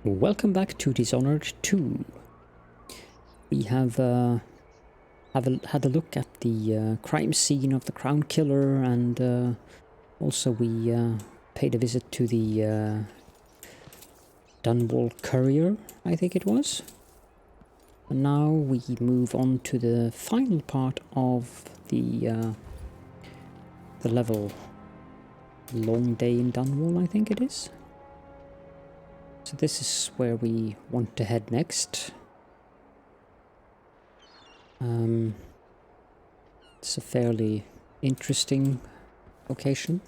Welcome back to Dishonored 2. We have had a look at the crime scene of the Crown Killer, and also we paid a visit to the Dunwall Courier, I think it was. And now we move on to the final part of the level. Long Day in Dunwall, I think it is. So this is where we want to head next. It's a fairly interesting location.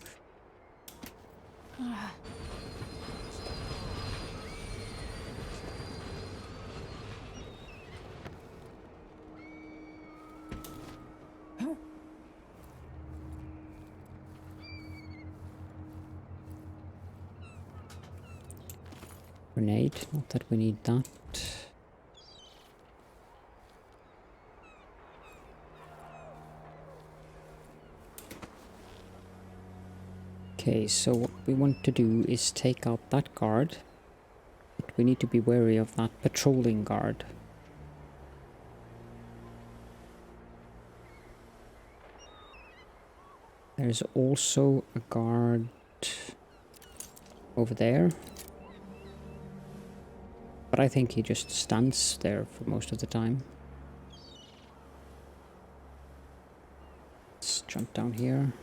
Grenade, not that we need that. Okay, so what we want to do is take out that guard. But we need to be wary of that patrolling guard. There's also a guard over there. But I think he just stands there for most of the time. Let's jump down here.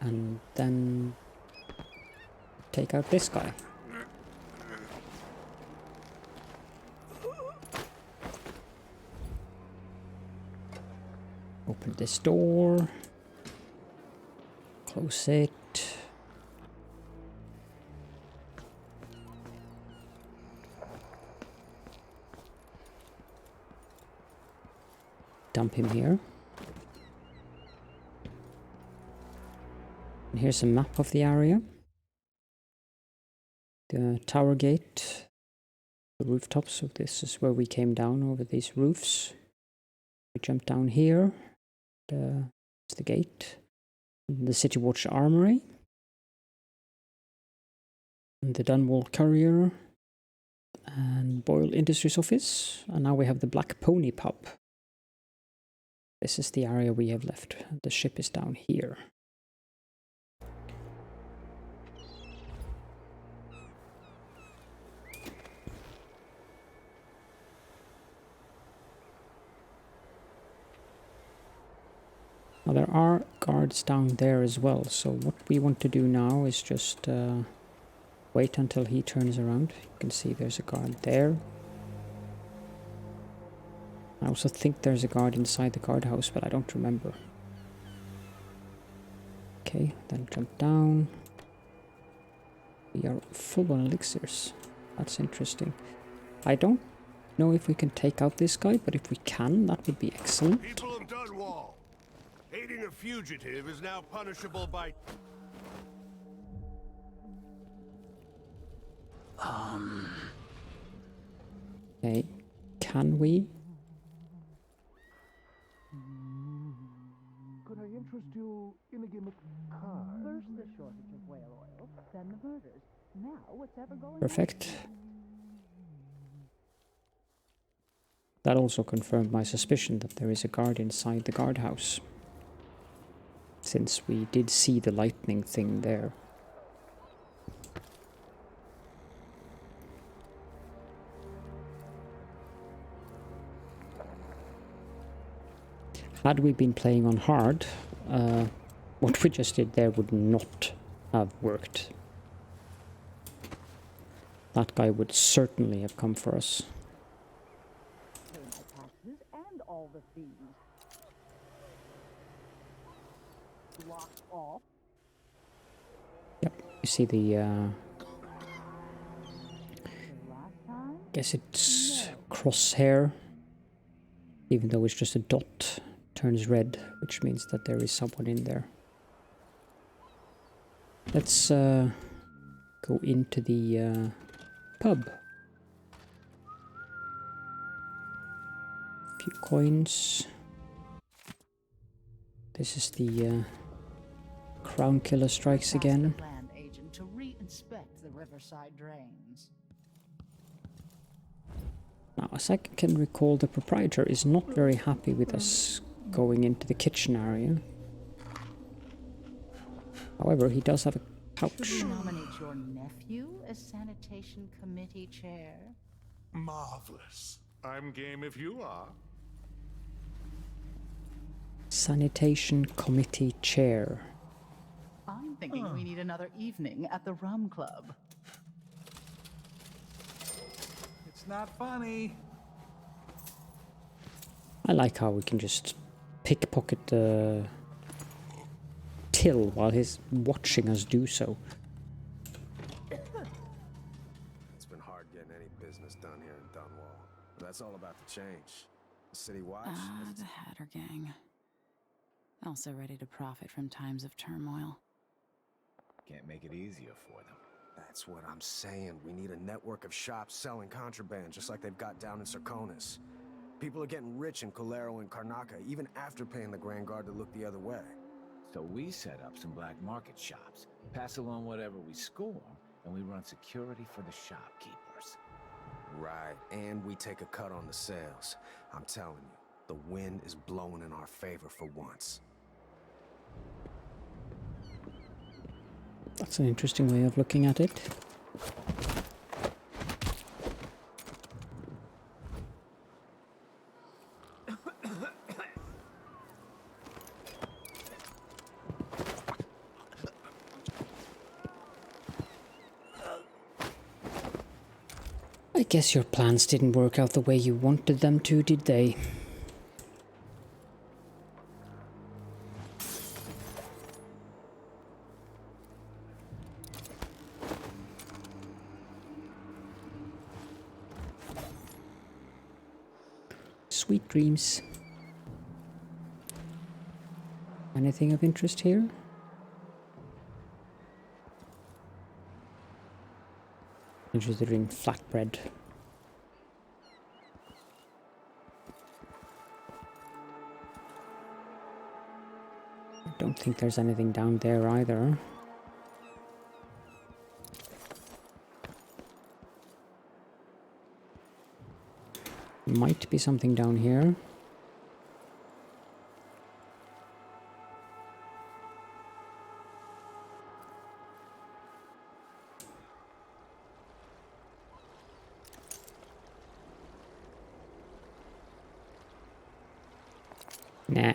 And then take out this guy. Open this door. Close it. Dump him here. And here's a map of the area. The tower gate, the rooftop, so this is where we came down over these roofs. We jumped down here. It's the gate. And the City Watch Armory. And the Dunwall Courier. And Boyle Industries Office. And now we have the Black Pony Pub. This is the area we have left. The ship is down here. Now there are guards down there as well, so what we want to do now is just wait until he turns around. You can see there's a guard there. I also think there's a guard inside the guardhouse, but I don't remember. Okay, then jump down. We are full on elixirs. That's interesting. I don't know if we can take out this guy, but if we can, that would be excellent. People of Dunwall, aiding a fugitive is now punishable by... Okay, can we? Could I interest you in a game of cards? First the shortage of whale oil, then the murders. Now what's ever going Perfect. That also confirmed my suspicion that there is a guard inside the guardhouse, since we did see the lightning thing there. Had we been playing on hard, what we just did there would not have worked. That guy would certainly have come for us. Pay my taxes and all the fees. Locked off. Yep, you see the, Last time? guess it's crosshair, even though it's just a dot, turns red, which means that there is someone in there. Let's go into the pub. Few coins. This is the Crown Killer strikes again. Land agent to re-inspect the riverside drains. Now, as I can recall, the proprietor is not very happy with us going into the kitchen area. However, he does have a couch. Should we nominate your nephew as sanitation committee chair? Marvelous. I'm game if you are. Sanitation committee chair. I'm thinking we need another evening at the rum club. It's not funny. I like how we can just pickpocket the till while he's watching us do so. It's been hard getting any business done here in Dunwall. But that's all about to change. The City Watch. The Hatter Gang. Also ready to profit from times of turmoil. Can't make it easier for them. That's what I'm saying. We need a network of shops selling contraband, just like they've got down in Serconis. People are getting rich in Colero and Karnaca, even after paying the Grand Guard to look the other way. So we set up some black market shops, pass along whatever we score, and we run security for the shopkeepers. Right, and we take a cut on the sales. I'm telling you, the wind is blowing in our favor for once. That's an interesting way of looking at it. I guess your plans didn't work out the way you wanted them to, did they? Sweet dreams. Anything of interest here? Interested in flatbread. I don't think there's anything down there either. Might be something down here. Nah.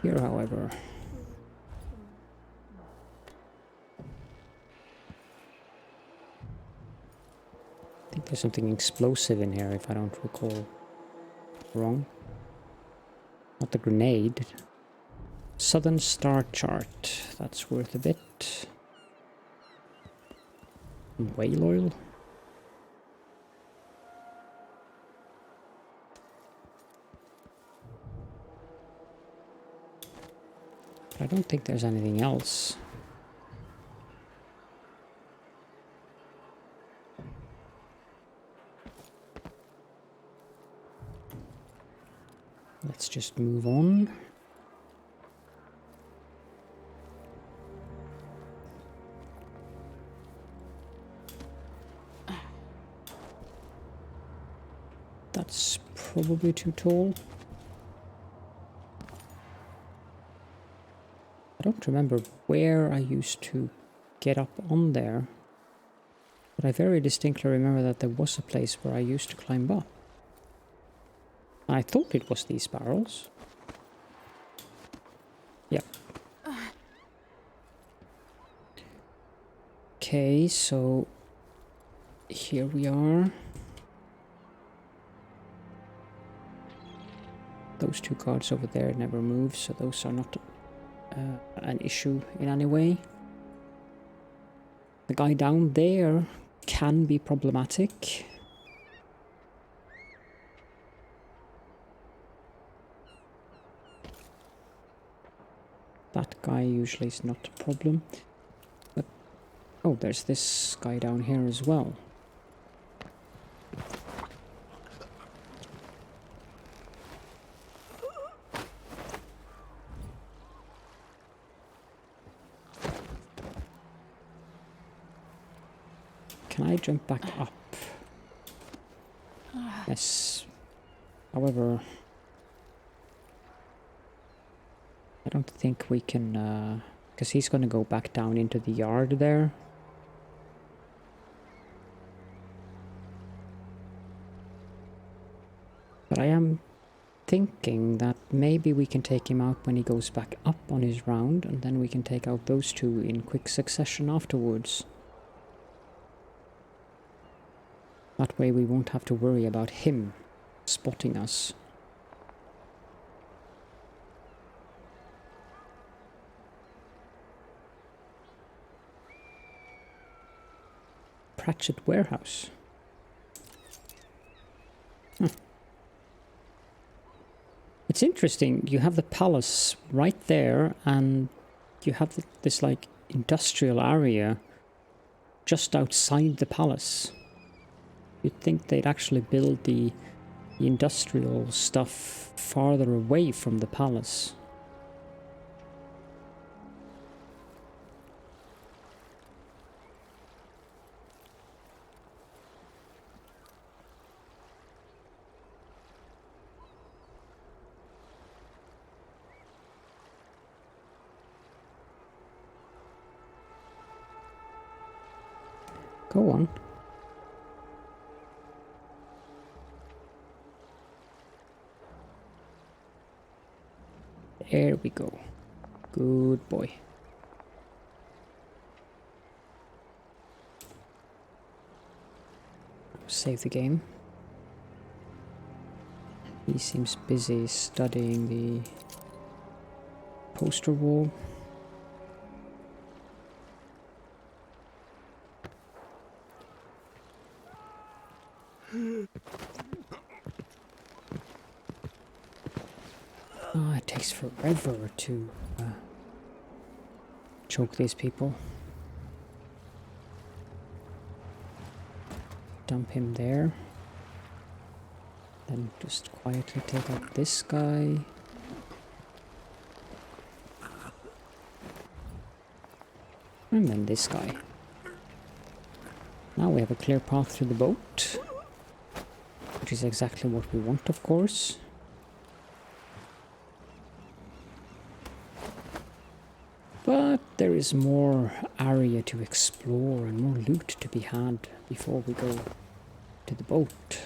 Here, however, I think there's something explosive in here, if I don't recall wrong. Not the grenade. Southern Star Chart. That's worth a bit. Whale oil. I don't think there's anything else. Let's just move on. That's probably too tall. I don't remember where I used to get up on there, but I very distinctly remember that there was a place where I used to climb up. I thought it was these barrels. Yeah. Okay, so here we are. Those two guards over there never move, so those are not an issue in any way. The guy down there can be problematic. That guy usually is not a problem. But oh, there's this guy down here as well. can I jump back up? Yes. However, I don't think we can, because he's going to go back down into the yard there. But I am thinking that maybe we can take him out when he goes back up on his round, and then we can take out those two in quick succession afterwards. That way we won't have to worry about him spotting us. Pratchett Warehouse. It's interesting, you have the palace right there, and you have this like industrial area just outside the palace. You'd think they'd actually build the industrial stuff farther away from the palace. Go on. There we go. Good boy. Save the game. He seems busy studying the poster wall. It takes forever to choke these people. Dump him there. Then just quietly take out this guy. And then this guy. Now we have a clear path to the boat, which is exactly what we want, of course. But there is more area to explore and more loot to be had before we go to the boat.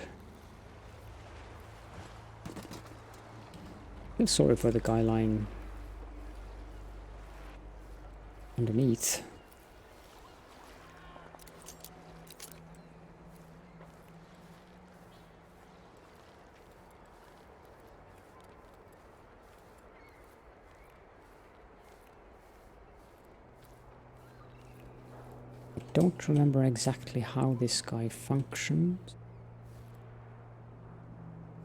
I feel sorry for the guy lying underneath. I don't remember exactly how this guy functions,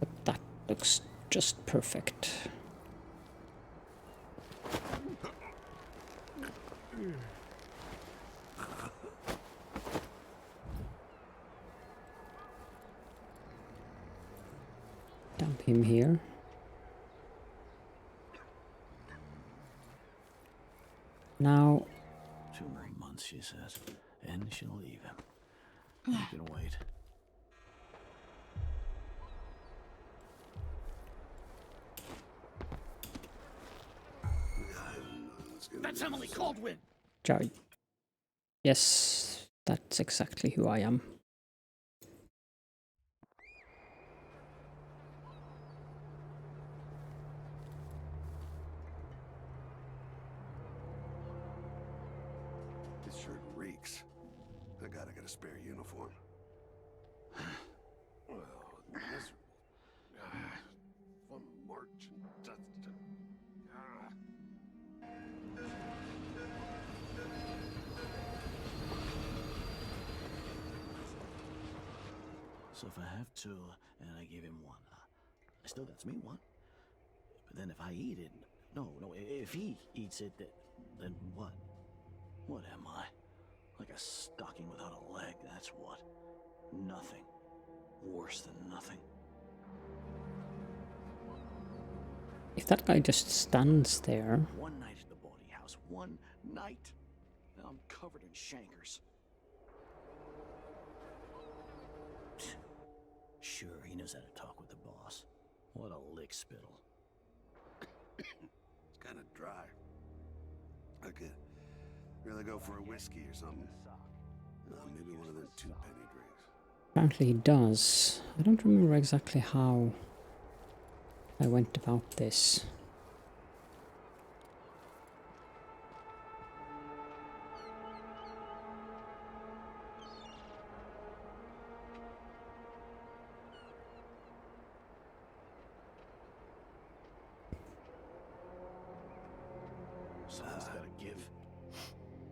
but that looks just perfect. Dump him here. Now, 2 more months, she says, and she'll leave him. You can wait. That's Emily Kaldwin! Joe. Yes, that's exactly who I am. This shirt reeks. I gotta get a spare uniform. Well, miserable. From march and dust to... So if I have 2, and I give him 1, still that's me 1. But then if I eat it, no, if he eats it, then what? What am I? Like a stocking without a leg, that's what. Nothing. Worse than nothing. If that guy just stands there... 1 night at the boarding house, 1 night. Now I'm covered in chancres. Sure, he knows how to talk with the boss. What a lick spittle. It's kind of dry. I could really go for a whiskey or something. Maybe one of them 2-penny drinks. Apparently he does. I don't remember exactly how I went about this. Someone's gotta give.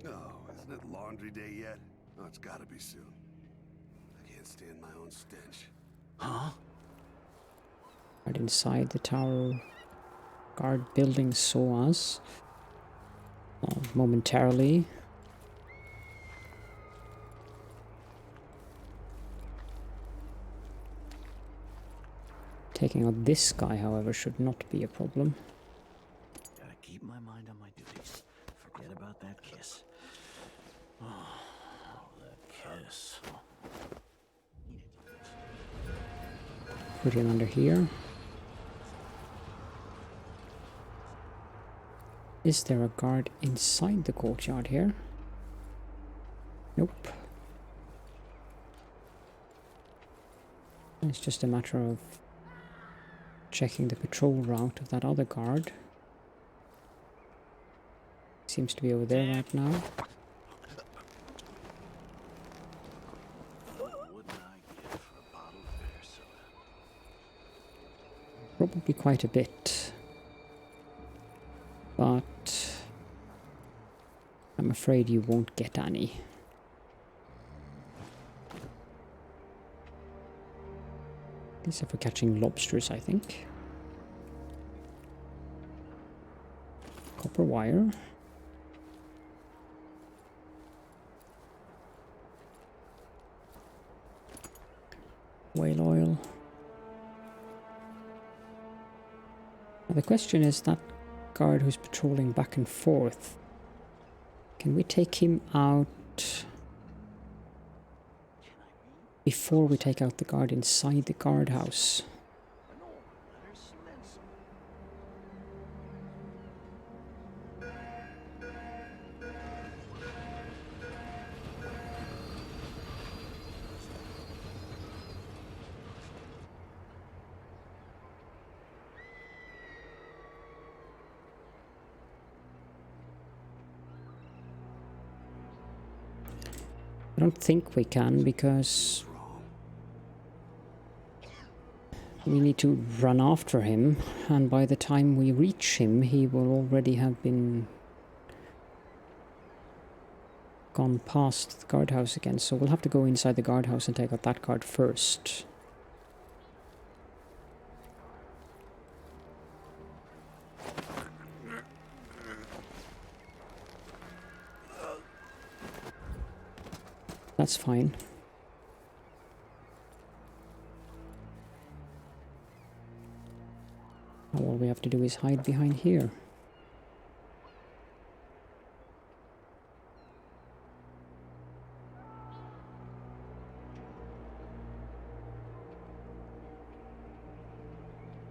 Oh, isn't it laundry day yet? Oh, it's gotta be soon. I can't stand my own stench. Huh? Right inside the tower guard building saw us. Momentarily. Taking out this guy, however, should not be a problem. Gotta keep my mind on my duties. Forget about that kiss. Oh, that kiss. Put him under here. Is there a guard inside the courtyard here? Nope. It's just a matter of checking the patrol route of that other guard. Seems to be over there right now. What wouldn't I give for a bottle of beer soda? Probably quite a bit. But I'm afraid you won't get any. These are for catching lobsters, I think. Copper wire. Whale oil. Now the question is, that guard who's patrolling back and forth, can we take him out before we take out the guard inside the guardhouse? I don't think we can, because we need to run after him, and by the time we reach him, he will already have been gone past the guardhouse again. So we'll have to go inside the guardhouse and take out that guard first. That's fine. Now all we have to do is hide behind here.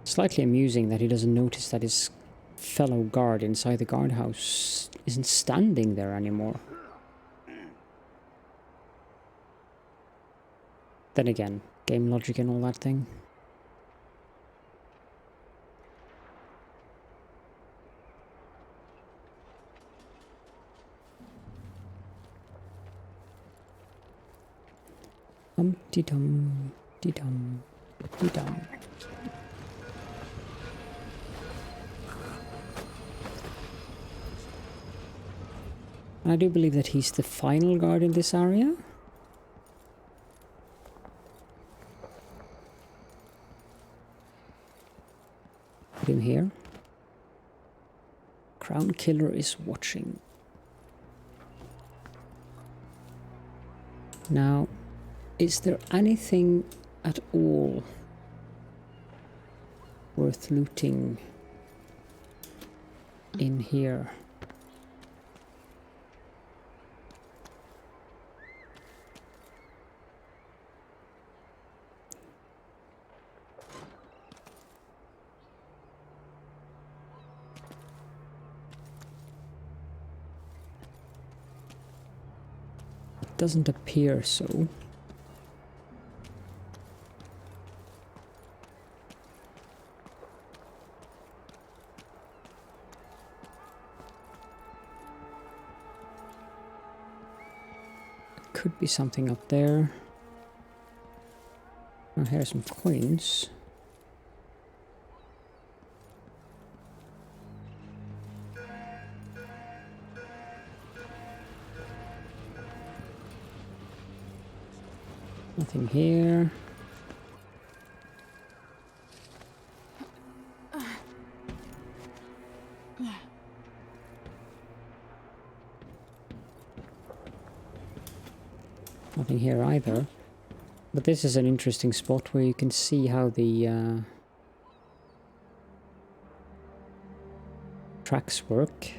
Slightly amusing that he doesn't notice that his fellow guard inside the guardhouse isn't standing there anymore. Then again, game logic and all that thing. Dum-de-dum, de-dum, de-dum. I do believe that he's the final guard in this area. Put him here. Crown Killer is watching. Now, is there anything at all worth looting in here? doesn't appear so. Could be something up there. Oh, here's some coins. Nothing here. Nothing here either. But this is an interesting spot where you can see how the tracks work.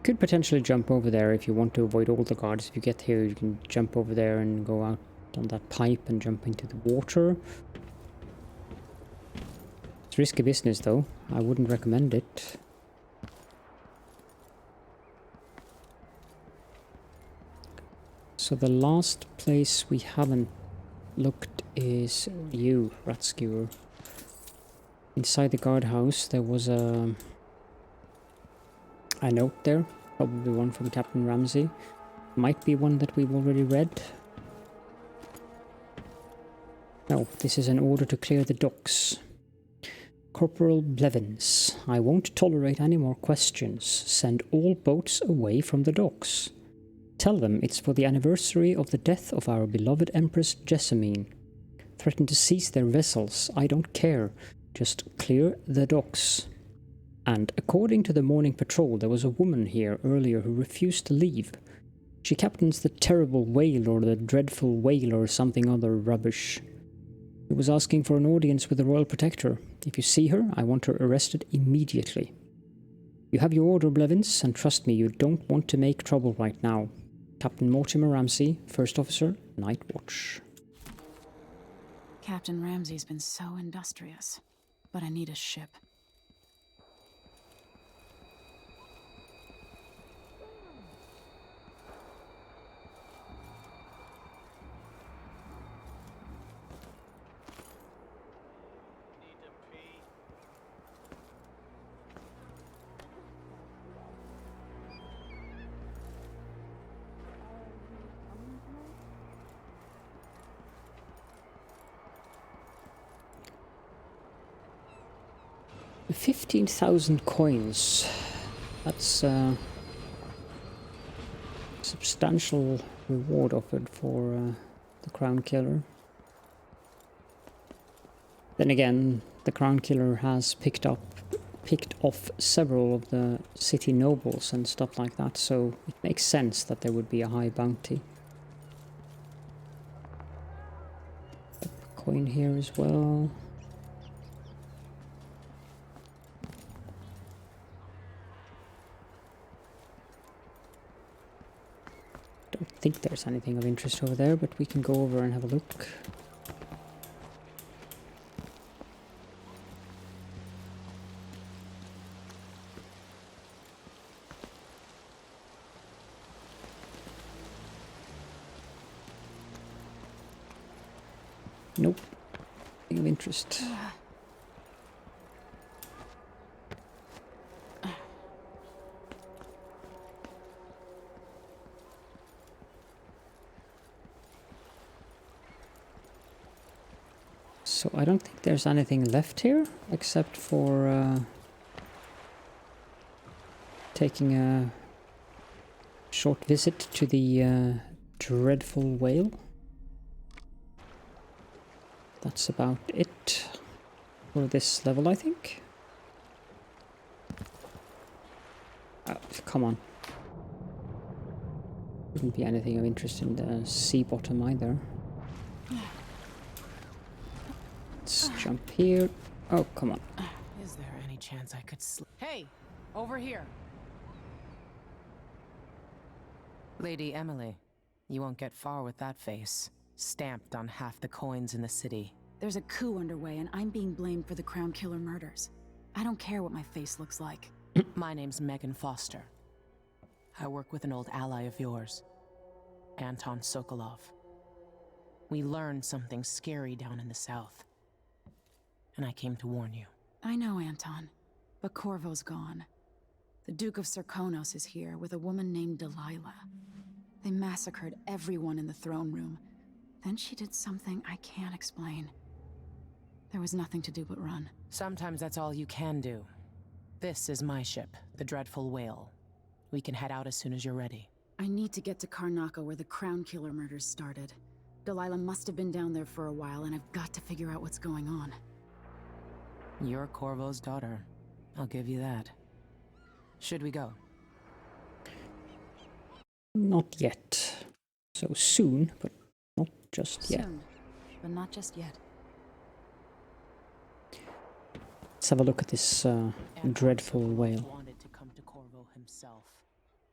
Could potentially jump over there if you want to avoid all the guards. If you get here, you can jump over there and go out on that pipe and jump into the water. It's risky business though. I wouldn't recommend it. So the last place we haven't looked is you, rat skewer. Inside the guardhouse there was a note there, probably one from Captain Ramsey. Might be one that we've already read. No, this is an order to clear the docks. Corporal Blevins, I won't tolerate any more questions. Send all boats away from the docks. Tell them it's for the anniversary of the death of our beloved Empress Jessamine. Threaten to seize their vessels. I don't care. Just clear the docks. And according to the morning patrol, there was a woman here earlier who refused to leave. She captains the terrible Wale or the dreadful Wale or something other rubbish. She was asking for an audience with the Royal Protector. If you see her, I want her arrested immediately. You have your order, Blevins, and trust me, you don't want to make trouble right now. Captain Mortimer Ramsey, First Officer, Night Watch. Captain Ramsey's been so industrious, but I need a ship. The 15,000 coins. That's a substantial reward offered for the Crown Killer. Then again, the Crown Killer has picked off several of the city nobles and stuff like that, so it makes sense that there would be a high bounty. A coin here as well. Don't think there's anything of interest over there, but we can go over and have a look. Nope. Nothing of interest. So I don't think there's anything left here, except for taking a short visit to the dreadful Wale. That's about it for this level, I think. Oh, come on. Wouldn't be anything of interest in the sea bottom either. Let's jump here. Oh, come on. Is there any chance I could Hey! Over here! Lady Emily, you won't get far with that face. Stamped on half the coins in the city. There's a coup underway and I'm being blamed for the Crown Killer murders. I don't care what my face looks like. My name's Megan Foster. I work with an old ally of yours. Anton Sokolov. We learned something scary down in the south. And I came to warn you. I know, Anton. But Corvo's gone. The Duke of Serkonos is here with a woman named Delilah. They massacred everyone in the throne room. Then she did something I can't explain. There was nothing to do but run. Sometimes that's all you can do. This is my ship, the Dreadful Wale. We can head out as soon as you're ready. I need to get to Karnaca where the Crown Killer murders started. Delilah must have been down there for a while, and I've got to figure out what's going on. You're Corvo's daughter. I'll give you that. Should we go? Not yet. So soon, but not just yet. Soon, but not just yet. Let's have a look at this dreadful whale. Wanted to come to Corvo himself,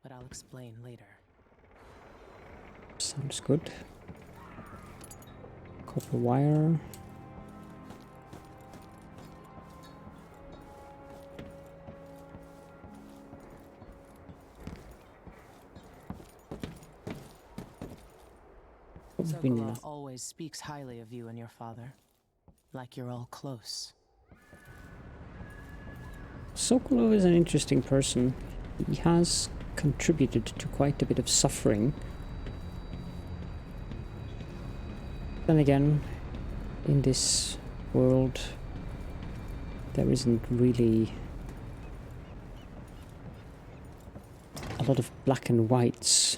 but I'll explain later. Sounds good. Copper wire. Sokolov always speaks highly of you and your father. Like you're all close. Sokolov is an interesting person. He has contributed to quite a bit of suffering. Then again, in this world, there isn't really a lot of black and whites.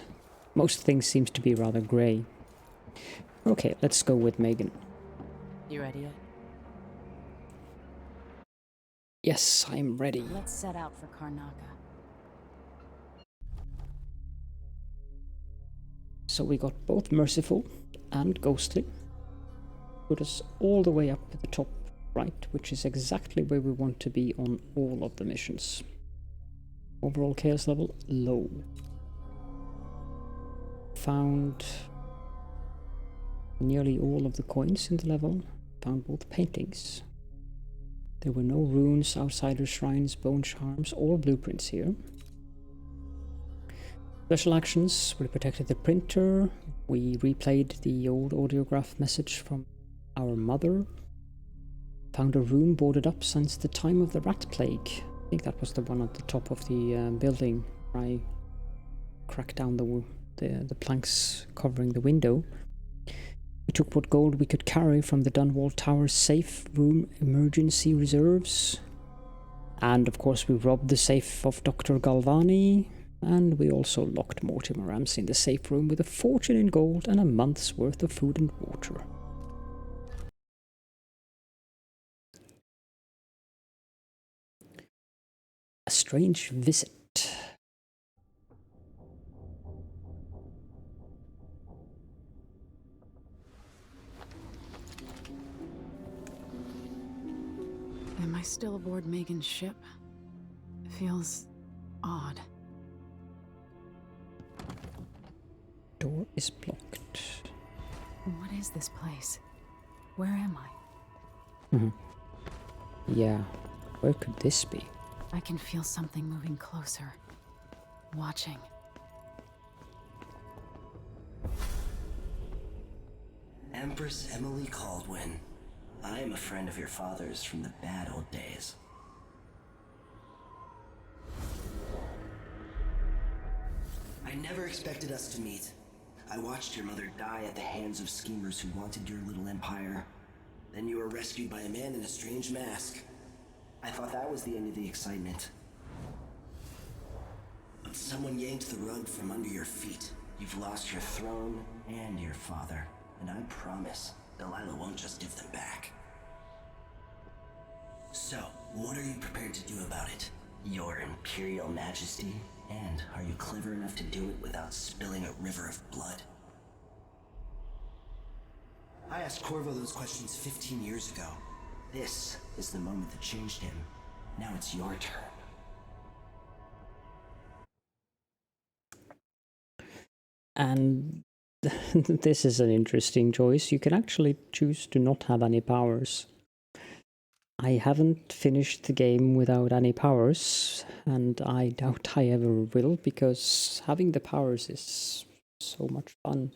Most things seems to be rather grey. Okay, let's go with Megan. You ready yet? Yes, I'm ready. Let's set out for Karnaca. So we got both merciful and ghostly. Put us all the way up at the top right, which is exactly where we want to be on all of the missions. Overall chaos level, low. Found nearly all of the coins in the level. Found both paintings. There were no runes, outsider shrines, bone charms, or blueprints here. Special actions, we protected the printer. We replayed the old audiograph message from our mother. Found a room boarded up since the time of the rat plague. I think that was the one at the top of the building where I cracked down the planks covering the window. We took what gold we could carry from the Dunwall Tower safe room emergency reserves. And of course we robbed the safe of Dr. Galvani. And we also locked Mortimer Ramsey in the safe room with a fortune in gold and a month's worth of food and water. A strange visit. Am I still aboard Megan's ship? It feels odd. Door is blocked. What is this place? Where am I? Yeah, where could this be? I can feel something moving closer. Watching. Empress Emily Kaldwin. I am a friend of your father's from the bad old days. I never expected us to meet. I watched your mother die at the hands of schemers who wanted your little empire. Then you were rescued by a man in a strange mask. I thought that was the end of the excitement. But someone yanked the rug from under your feet. You've lost your throne and your father. And I promise, Delilah won't just give them back. So, what are you prepared to do about it? Your Imperial Majesty? And are you clever enough to do it without spilling a river of blood? I asked Corvo those questions 15 years ago. This is the moment that changed him. Now it's your turn. And this is an interesting choice. You can actually choose to not have any powers. I haven't finished the game without any powers, and I doubt I ever will, because having the powers is So much fun.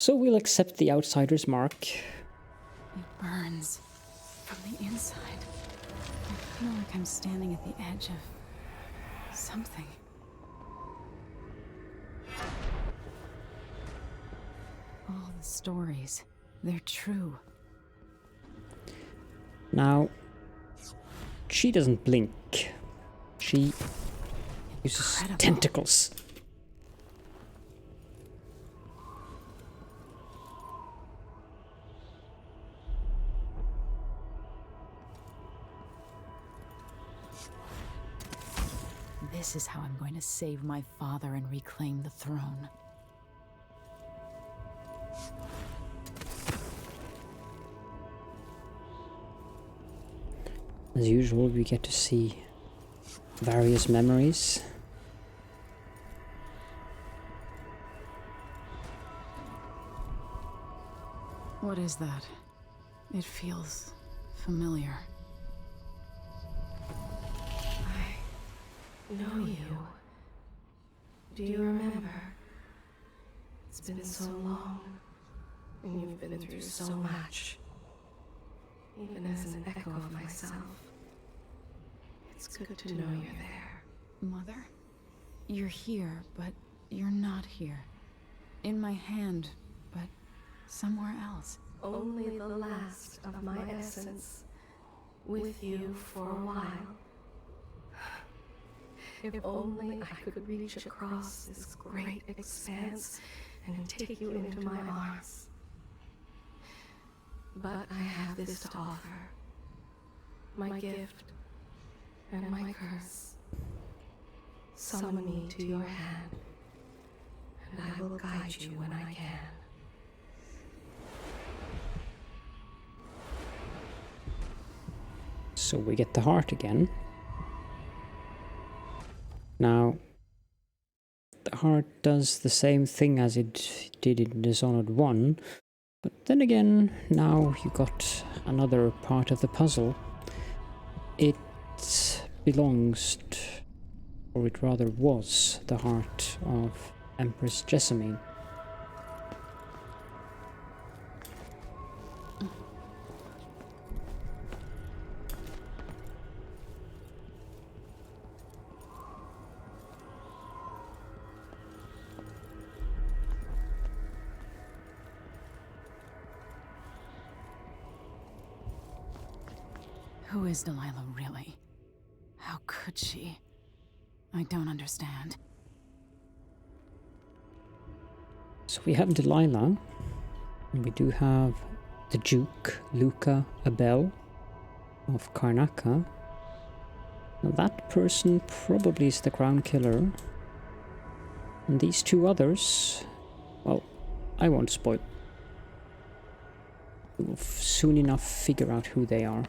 So we'll accept the outsider's mark. It burns from the inside. I feel like I'm standing at the edge of something. All the stories, they're true. Now, she doesn't blink. She uses tentacles. This is how I'm going to save my father and reclaim the throne. As usual, we get to see various memories. What is that? It feels familiar. I know you. Do you remember? It's been so long, and you've been through so much. Even as an echo of myself, it's good to know you're there. Mother? You're here, but you're not here. In my hand, but somewhere else. Only the last of my essence, with you for a while. If only I could reach across this great expanse and take you into my arms. But I have this to offer. My gift and my curse. Summon me to your hand, and I will guide you when I can. So we get the heart again. Now, the heart does the same thing as it did in Dishonored 1, but then again, now you got another part of the puzzle. It belongs to, or it rather was, the heart of Empress Jessamine. Who is Delilah really? How could she? I don't understand. So we have Delilah, and we do have the Duke, Luca Abel of Karnaca. Now that person probably is the Crown Killer. And these two others, well, I won't spoil. We will soon enough figure out who they are.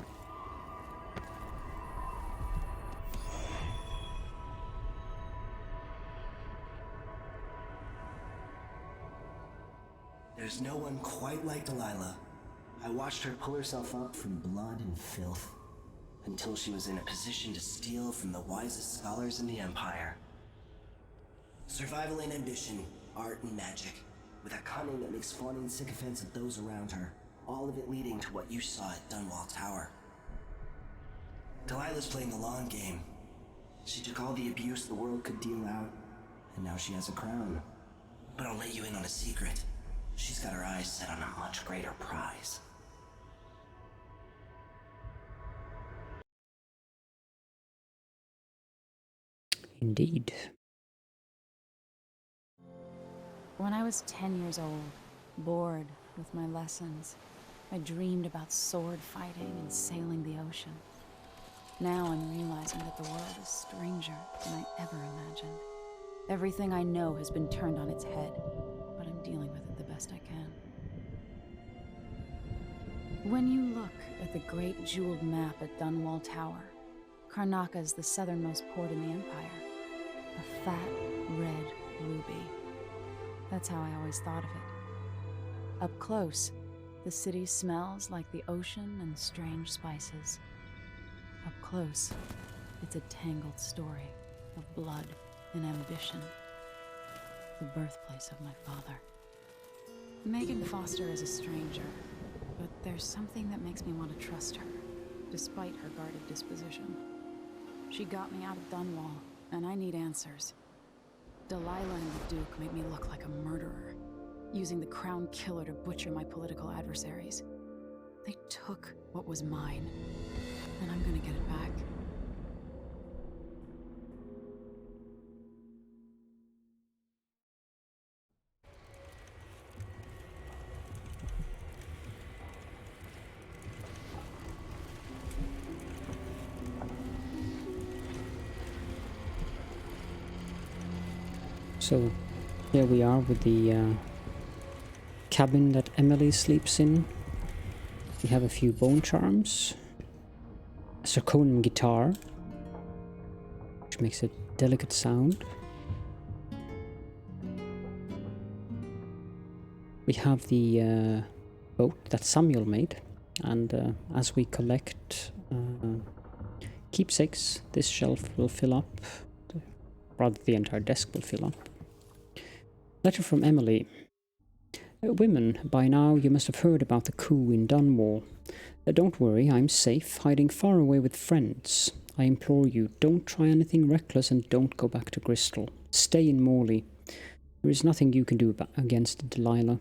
There's no one quite like Delilah. I watched her pull herself up from blood and filth, until she was in a position to steal from the wisest scholars in the Empire. Survival and ambition, art and magic, with a cunning that makes fawning sycophants of those around her, all of it leading to what you saw at Dunwall Tower. Delilah's playing the long game. She took all the abuse the world could deal out, and now she has a crown. But I'll let you in on a secret. She's got her eyes set on a much greater prize. Indeed. When I was 10 years old, bored with my lessons, I dreamed about sword fighting and sailing the ocean. Now I'm realizing that the world is stranger than I ever imagined. Everything I know has been turned on its head, but I'm dealing with it the best I can. When you look at the great jeweled map at Dunwall Tower, Karnaca is the southernmost port in the Empire. A fat, red ruby. That's how I always thought of it. Up close, the city smells like the ocean and strange spices. Up close, it's a tangled story of blood and ambition. the birthplace of my father. Megan Foster is a stranger, but there's something that makes me want to trust her, despite her guarded disposition. She got me out of Dunwall, and I need answers. Delilah and the Duke made me look like a murderer, using the Crown Killer to butcher my political adversaries. They took what was mine, and I'm gonna get it back. So here we are with the cabin that Emily sleeps in. We have a few bone charms, a zirconium guitar, which makes a delicate sound. We have the boat that Samuel made, and as we collect keepsakes, this shelf will fill up, rather the entire desk will fill up. Letter from Emily. Women, by now you must have heard about the coup in Dunwall. Don't worry, I'm safe, hiding far away with friends. I implore you, don't try anything reckless and don't go back to Bristol. Stay in Morley. There is nothing you can do against Delilah.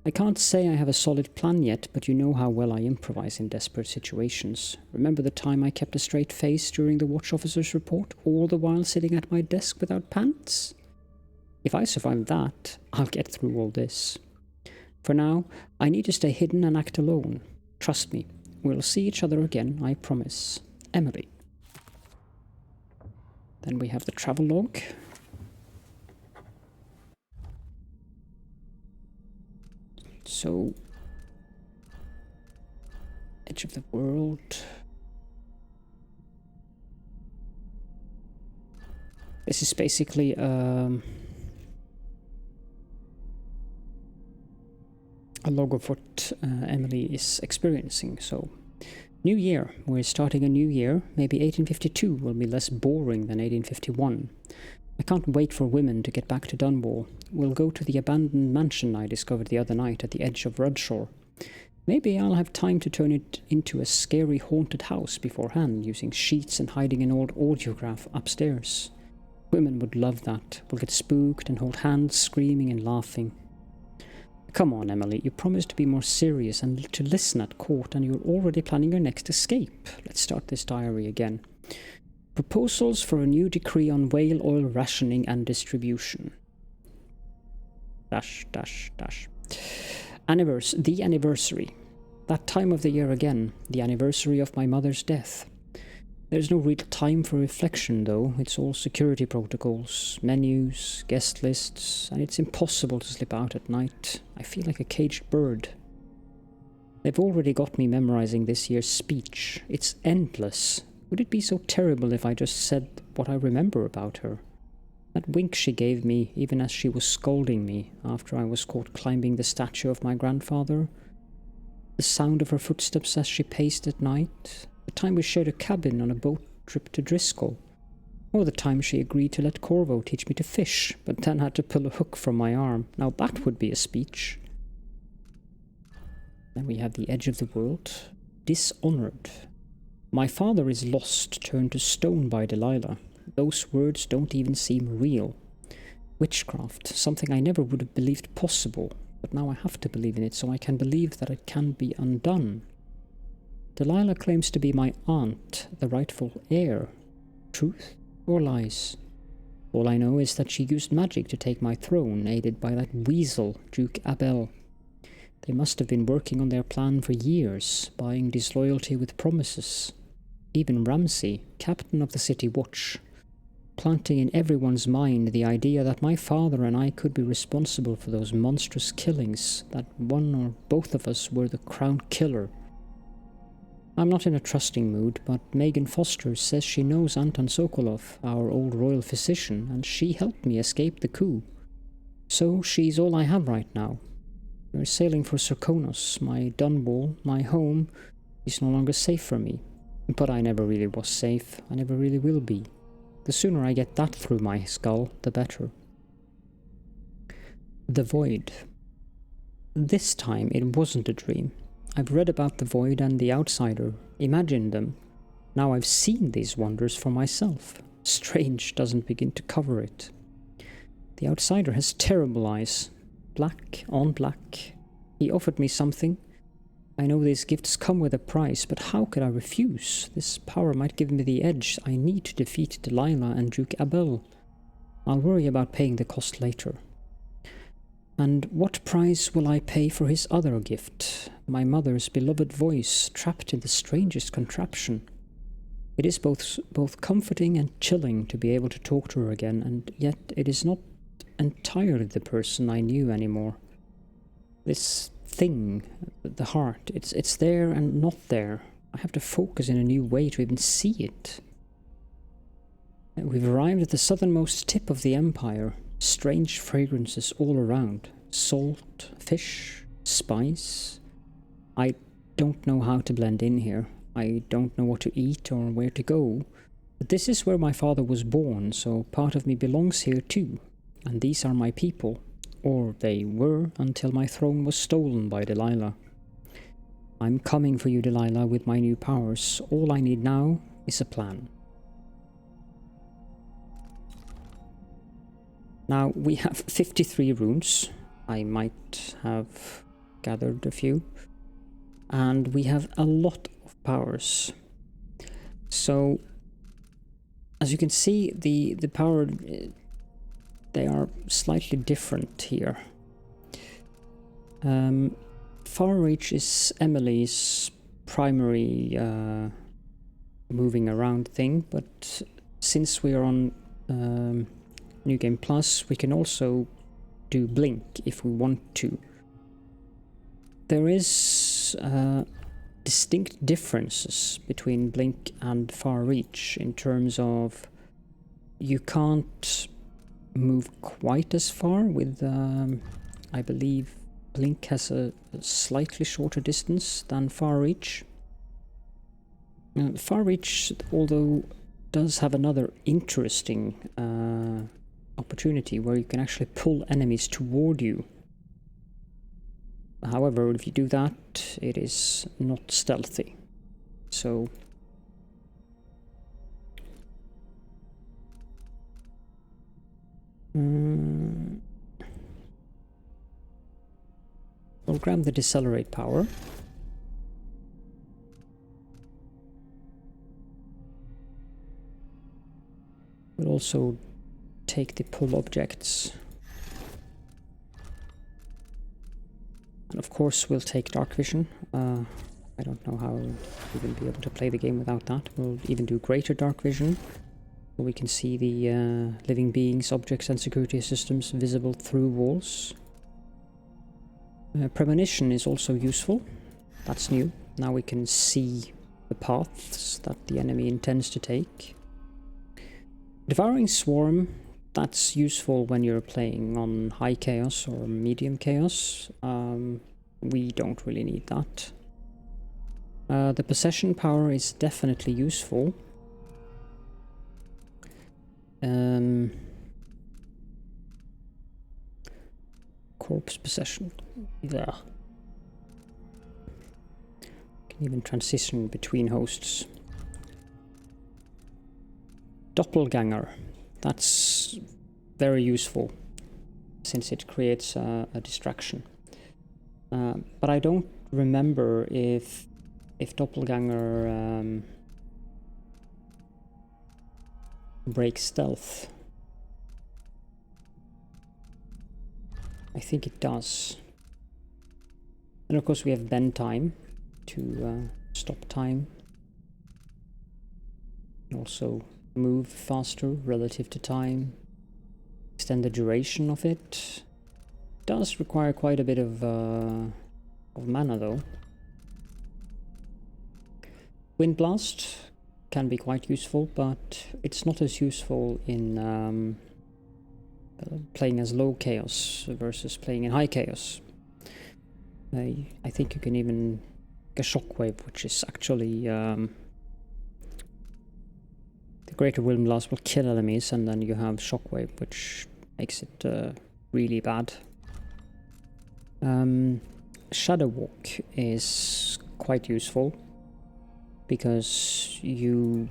I can't say I have a solid plan yet, but you know how well I improvise in desperate situations. Remember the time I kept a straight face during the watch officer's report, all the while sitting at my desk without pants? If I survive that, I'll get through all this. For now, I need to stay hidden and act alone. Trust me, we'll see each other again, I promise. Emily. Then we have the travel log. So, edge of the world. This is basically a log of what Emily is experiencing. So, new year. We're starting a new year. Maybe 1852 will be less boring than 1851. I can't wait for women to get back to Dunwall. We'll go to the abandoned mansion I discovered the other night at the edge of Rudshore. Maybe I'll have time to turn it into a scary haunted house beforehand, using sheets and hiding an old audiograph upstairs. Women would love that. We'll get spooked and hold hands, screaming and laughing. Come on, Emily, you promised to be more serious and to listen at court, and you're already planning your next escape. Let's start this diary again. Proposals for a new decree on whale oil rationing and distribution. The anniversary. That time of the year again, the anniversary of my mother's death. There's no real time for reflection, though. It's all security protocols, menus, guest lists, and it's impossible to slip out at night. I feel like a caged bird. They've already got me memorizing this year's speech. It's endless. Would it be so terrible if I just said what I remember about her? That wink she gave me, even as she was scolding me after I was caught climbing the statue of my grandfather. The sound of her footsteps as she paced at night. The time we shared a cabin on a boat trip to Driscoll. Or the time she agreed to let Corvo teach me to fish, but then had to pull a hook from my arm. Now that would be a speech. Then we have the edge of the world. Dishonored. My father is lost, turned to stone by Delilah. Those words don't even seem real. Witchcraft, something I never would have believed possible, but now I have to believe in it so I can believe that it can be undone. Delilah claims to be my aunt, the rightful heir. Truth or lies? All I know is that she used magic to take my throne, aided by that weasel, Duke Abel. They must have been working on their plan for years, buying disloyalty with promises. Even Ramsay, captain of the city watch, planting in everyone's mind the idea that my father and I could be responsible for those monstrous killings, that one or both of us were the Crown Killer. I'm not in a trusting mood, but Megan Foster says she knows Anton Sokolov, our old royal physician, and she helped me escape the coup. So she's all I have right now. We're sailing for Serkonos. My Dunwall, my home, is no longer safe for me. But I never really was safe. I never really will be. The sooner I get that through my skull, the better. The Void. This time it wasn't a dream. I've read about the Void and the Outsider, imagined them. Now I've seen these wonders for myself. Strange doesn't begin to cover it. The Outsider has terrible eyes. Black on black. He offered me something. I know these gifts come with a price, but how could I refuse? This power might give me the edge I need to defeat Delilah and Duke Abel. I'll worry about paying the cost later. And what price will I pay for his other gift? My mother's beloved voice, trapped in the strangest contraption. It is both comforting and chilling to be able to talk to her again, and yet it is not entirely the person I knew anymore. This thing, the heart, it's there and not there. I have to focus in a new way to even see it. We've arrived at the southernmost tip of the Empire. Strange fragrances all around. Salt, fish, spice. I don't know how to blend in here. I don't know what to eat or where to go. But this is where my father was born, so part of me belongs here too. And these are my people. Or they were, until my throne was stolen by Delilah. I'm coming for you, Delilah, with my new powers. All I need now is a plan. Now, we have 53 runes. I might have gathered a few. And we have a lot of powers. So, as you can see, the power... they are slightly different here. Far Reach is Emily's primary moving around thing, but since we are on New Game Plus, we can also do Blink if we want to. There is distinct differences between Blink and Far Reach in terms of you can't move quite as far with, I believe Blink has a slightly shorter distance than Far Reach. Far Reach, although, does have another interesting opportunity where you can actually pull enemies toward you. However, if you do that, it is not stealthy. So we'll grab the Decelerate power. We'll also take the pull objects. And of course we'll take Dark Vision. I don't know how we will be able to play the game without that. We'll even do Greater Dark Vision, so we can see the living beings, objects and security systems visible through walls. Premonition is also useful. That's new. Now we can see the paths that the enemy intends to take. Devouring Swarm, that's useful when you're playing on high chaos or medium chaos. We don't really need that. The possession power is definitely useful. Corpse possession. Yeah. Can even transition between hosts. Doppelganger. That's very useful since it creates a distraction. But I don't remember if Doppelganger breaks stealth. I think it does. And of course we have bend time to stop time. Also move faster relative to time. Extend the duration of it. Does require quite a bit of mana though. Wind Blast can be quite useful, but it's not as useful in playing as low chaos versus playing in high chaos. I think you can even get a Shockwave, which is actually the Greater Wind Blast will kill enemies, and then you have Shockwave, which makes it really bad. Shadow Walk is quite useful because you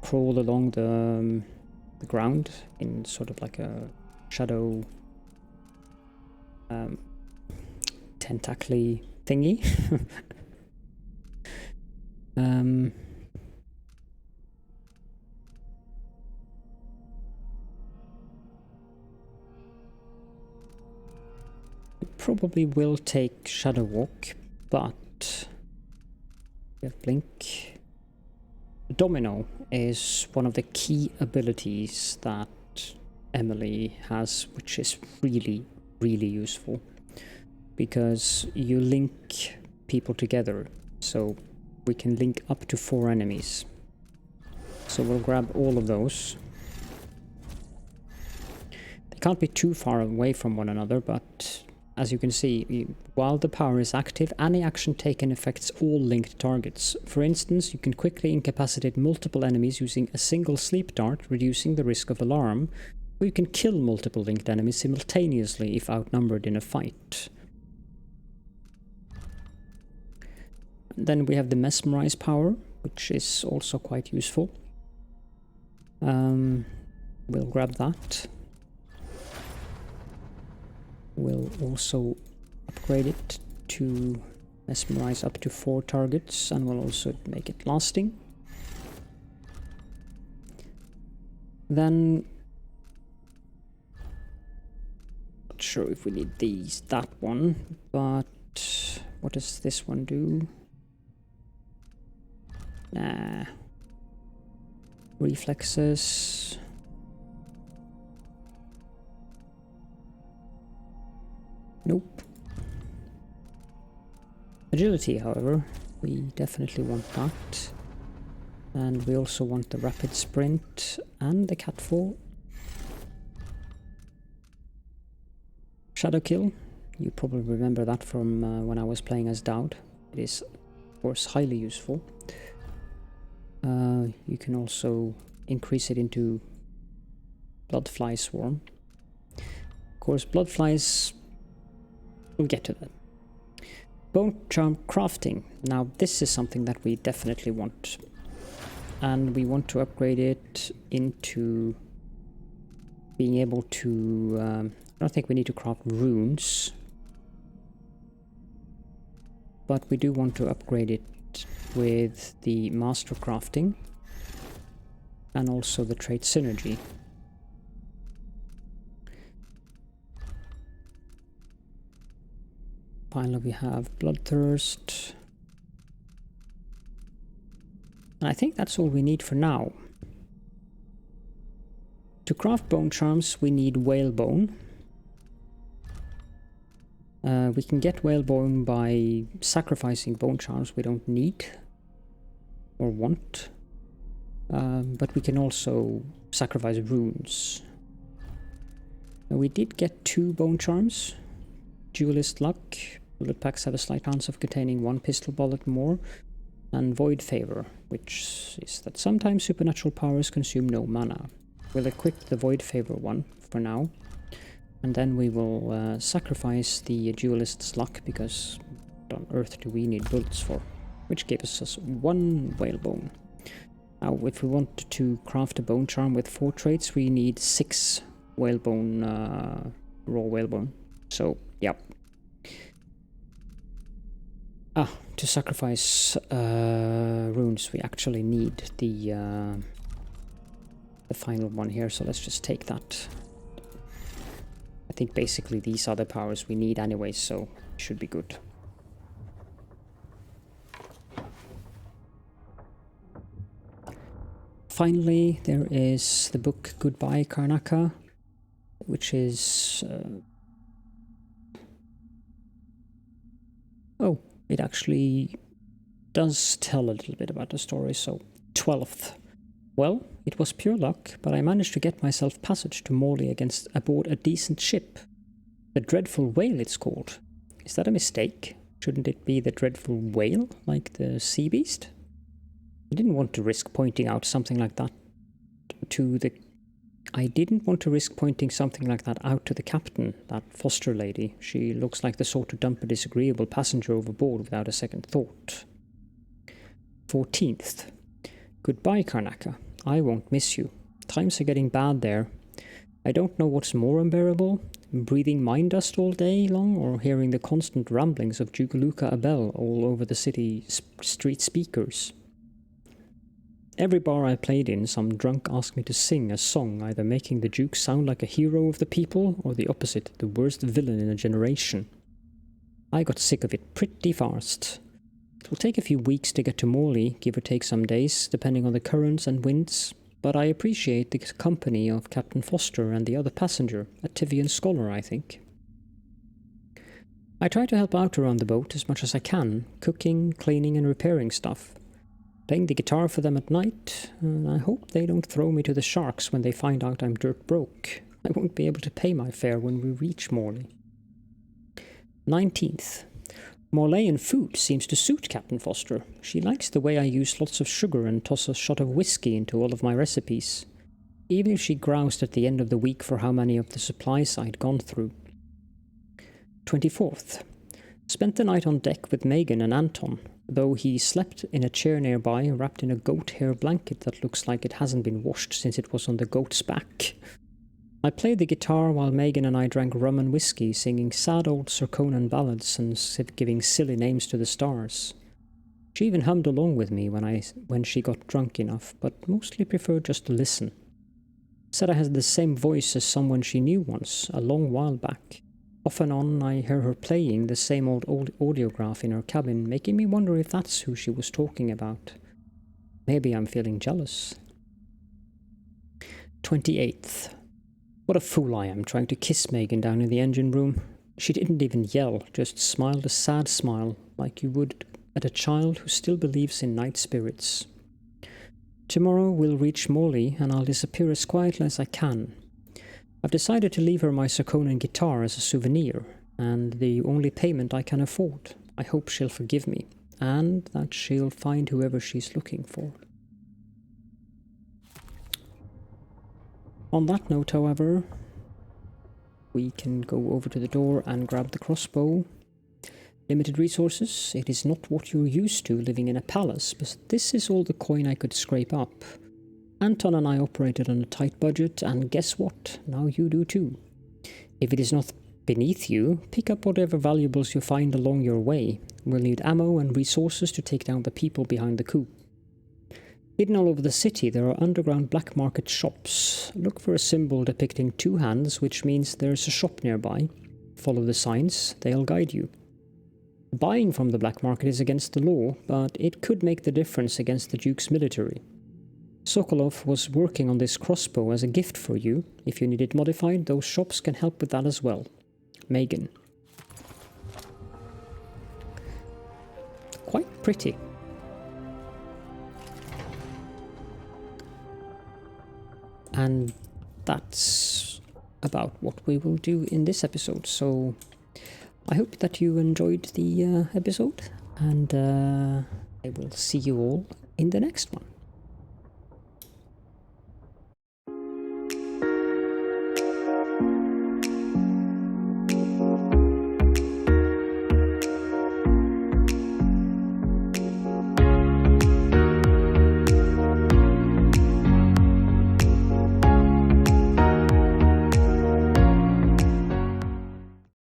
crawl along the ground in sort of like a shadow tentacly thingy. Probably will take Shadow Walk, but we have Blink. Domino is one of the key abilities that Emily has, which is really, really useful because you link people together, so we can link up to 4 enemies. So we'll grab all of those. They can't be too far away from one another, but as you can see, while the power is active, any action taken affects all linked targets. For instance, you can quickly incapacitate multiple enemies using a single sleep dart, reducing the risk of alarm, or you can kill multiple linked enemies simultaneously if outnumbered in a fight. And then we have the Mesmerize power, which is also quite useful. We'll grab that. We'll also upgrade it to Mesmerize up to 4 targets, and we'll also make it lasting. Then, not sure if we need that one, but what does this one do? Nah. Reflexes. Nope. Agility, however, we definitely want that. And we also want the rapid sprint and the catfall. Shadow kill, you probably remember that from when I was playing as Dowd. It is, of course, highly useful. You can also increase it into Bloodfly Swarm. Of course, Bloodflies, we'll get to that. Bone Charm Crafting. Now this is something that we definitely want. And we want to upgrade it into being able to... I don't think we need to craft runes. But we do want to upgrade it with the Master Crafting. And also the trait Synergy. Finally we have Bloodthirst. And I think that's all we need for now. To craft bone charms we need whalebone. We can get whalebone by sacrificing bone charms we don't need or want. But we can also sacrifice runes. Now, we did get 2 bone charms. Duelist Luck. Bullet packs have a slight chance of containing 1 pistol bullet more. And Void Favor, which is that sometimes supernatural powers consume no mana. We'll equip the Void Favor one for now. And then we will sacrifice the Duelist's Luck, because what on earth do we need bullets for? Which gives us 1 whalebone. Now, if we want to craft a bone charm with 4 traits, we need 6 whalebone, raw whalebone. So, yeah. To sacrifice runes, we actually need the final one here, so let's just take that. I think basically these are the powers we need anyway, so it should be good. Finally, there is the book Goodbye Karnaca, which is... oh, it actually does tell a little bit about the story, so 12th. Well, it was pure luck, but I managed to get myself passage to Morley aboard a decent ship. The Dreadful Whale it's called. Is that a mistake? Shouldn't it be the Dreadful Whale, like the sea beast? I didn't want to risk pointing out something like that to the I didn't want to risk pointing something like that out to the captain, that Foster lady. She looks like the sort to dump a disagreeable passenger overboard without a second thought. 14th. Goodbye, Karnaka. I won't miss you. Times are getting bad there. I don't know what's more unbearable, breathing mine dust all day long, or hearing the constant ramblings of Jugaluka Abel all over the city street speakers. Every bar I played in, some drunk asked me to sing a song, either making the Duke sound like a hero of the people, or the opposite, the worst villain in a generation. I got sick of it pretty fast. It will take a few weeks to get to Morley, give or take some days, depending on the currents and winds, but I appreciate the company of Captain Foster and the other passenger, a Tivian scholar, I think. I try to help out around the boat as much as I can, cooking, cleaning and repairing stuff. Playing the guitar for them at night, and I hope they don't throw me to the sharks when they find out I'm dirt broke. I won't be able to pay my fare when we reach Morley. 19th. Morlayan food seems to suit Captain Foster. She likes the way I use lots of sugar and toss a shot of whiskey into all of my recipes, even if she groused at the end of the week for how many of the supplies I'd gone through. 24th. Spent the night on deck with Megan and Anton, though he slept in a chair nearby, wrapped in a goat hair blanket that looks like it hasn't been washed since it was on the goat's back. I played the guitar while Megan and I drank rum and whiskey, singing sad old Serkonan ballads and giving silly names to the stars. She even hummed along with me when she got drunk enough, but mostly preferred just to listen. Said I had the same voice as someone she knew once, a long while back. Off and on, I hear her playing the same old audiograph in her cabin, making me wonder if that's who she was talking about. Maybe I'm feeling jealous. 28th. What a fool I am, trying to kiss Megan down in the engine room. She didn't even yell, just smiled a sad smile, like you would at a child who still believes in night spirits. Tomorrow we'll reach Morley, and I'll disappear as quietly as I can. I've decided to leave her my Serkonan guitar as a souvenir, and the only payment I can afford. I hope she'll forgive me, and that she'll find whoever she's looking for. On that note, however, we can go over to the door and grab the crossbow. Limited resources. It is not what you're used to living in a palace, but this is all the coin I could scrape up. Anton and I operated on a tight budget, and guess what? Now you do too. If it is not beneath you, pick up whatever valuables you find along your way. We'll need ammo and resources to take down the people behind the coup. Hidden all over the city, there are underground black market shops. Look for a symbol depicting two hands, which means there's a shop nearby. Follow the signs, they'll guide you. Buying from the black market is against the law, but it could make the difference against the Duke's military. Sokolov was working on this crossbow as a gift for you. If you need it modified, those shops can help with that as well. Megan. Quite pretty. And that's about what we will do in this episode. So I hope that you enjoyed the episode, and I will see you all in the next one.